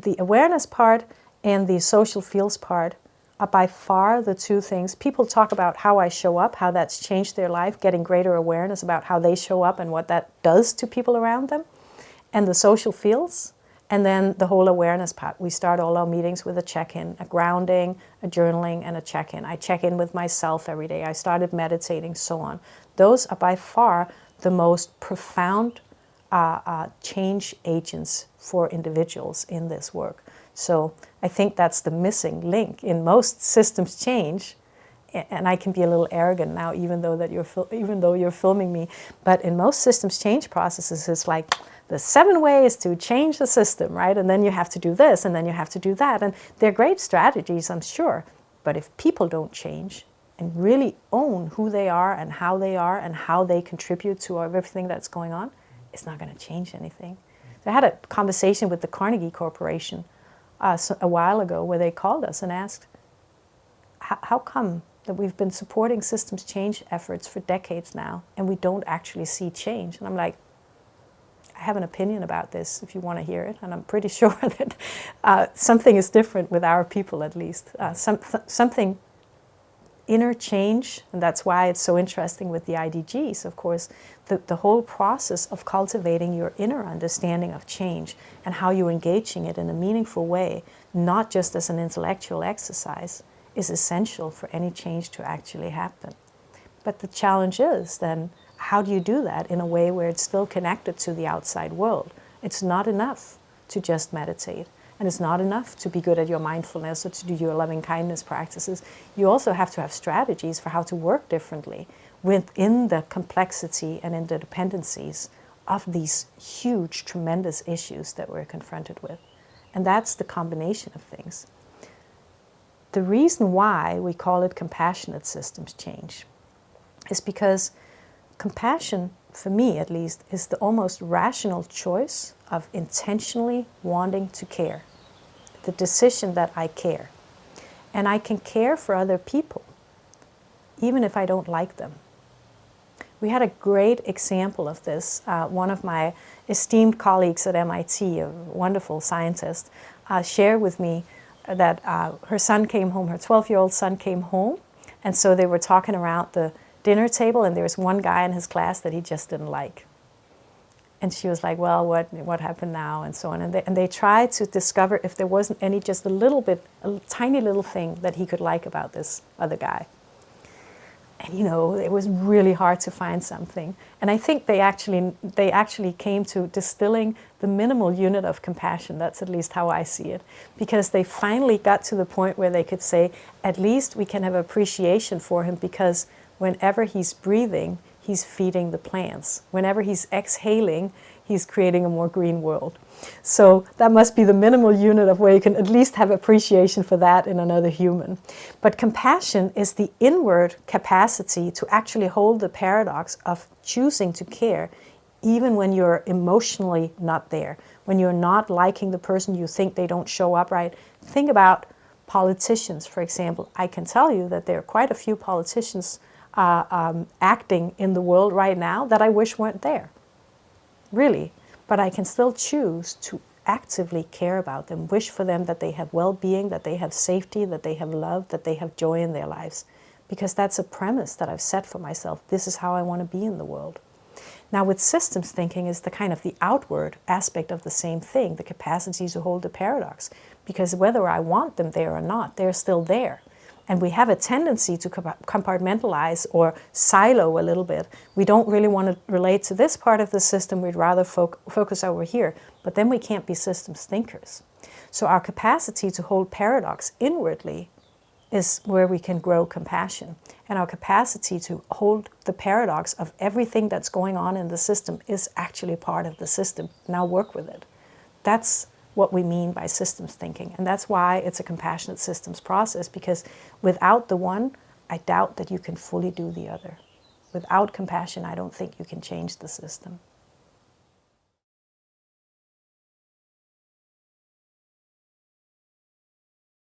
the awareness part and the social feels part are by far the two things. People talk about how I show up, how that's changed their life, getting greater awareness about how they show up and what that does to people around them, and the social feels, and then the whole awareness part. We start all our meetings with a check-in, a grounding, a journaling, and a check-in. I check in with myself every day. I started meditating, so on. Those are by far the most profound change agents for individuals in this work. So I think that's the missing link in most systems change. And I can be a little arrogant now, even though you're filming me. But in most systems change processes, it's like the 7 ways to change the system, right? And then you have to do this, and then you have to do that. And they're great strategies, I'm sure. But if people don't change and really own who they are and how they contribute to everything that's going on, it's not going to change anything. So I had a conversation with the Carnegie Corporation a while ago where they called us and asked, how come that we've been supporting systems change efforts for decades now and we don't actually see change? And I'm like, I have an opinion about this if you want to hear it, and I'm pretty sure that something is different with our people, at least. Something inner change, and that's why it's so interesting with the IDGs, of course, the whole process of cultivating your inner understanding of change and how you're engaging it in a meaningful way, not just as an intellectual exercise, is essential for any change to actually happen. But the challenge is then, how do you do that in a way where it's still connected to the outside world? It's not enough to just meditate. And it's not enough to be good at your mindfulness or to do your loving kindness practices. You also have to have strategies for how to work differently within the complexity and in the dependencies of these huge, tremendous issues that we're confronted with. And that's the combination of things. The reason why we call it compassionate systems change is because compassion, for me at least, is the almost rational choice of intentionally wanting to care. The decision that I care. And I can care for other people, even if I don't like them. We had a great example of this. One of my esteemed colleagues at MIT, a wonderful scientist, shared with me that her son came home, her 12-year-old son came home, and so they were talking around the dinner table, and there was one guy in his class that he just didn't like. And she was like, well, what happened now, and so on. And they tried to discover if there wasn't any, just a tiny little thing that he could like about this other guy. And it was really hard to find something. And I think they actually came to distilling the minimal unit of compassion. That's at least how I see it. Because they finally got to the point where they could say, at least we can have appreciation for him, because whenever he's breathing, he's feeding the plants. Whenever he's exhaling, he's creating a more green world. So that must be the minimal unit of where you can at least have appreciation for that in another human. But compassion is the inward capacity to actually hold the paradox of choosing to care even when you're emotionally not there, when you're not liking the person, you think they don't show up right. Think about politicians, for example. I can tell you that there are quite a few politicians acting in the world right now that I wish weren't there. Really. But I can still choose to actively care about them, wish for them that they have well-being, that they have safety, that they have love, that they have joy in their lives. Because that's a premise that I've set for myself. This is how I want to be in the world. Now with systems thinking is the kind of the outward aspect of the same thing, the capacity to hold the paradox. Because whether I want them there or not, they're still there. And we have a tendency to compartmentalize or silo a little bit. We don't really want to relate to this part of the system. We'd rather focus over here. But then we can't be systems thinkers. So our capacity to hold paradox inwardly is where we can grow compassion. And our capacity to hold the paradox of everything that's going on in the system is actually part of the system. Now work with it. That's what we mean by systems thinking. And that's why it's a compassionate systems process, because without the one, I doubt that you can fully do the other. Without compassion, I don't think you can change the system.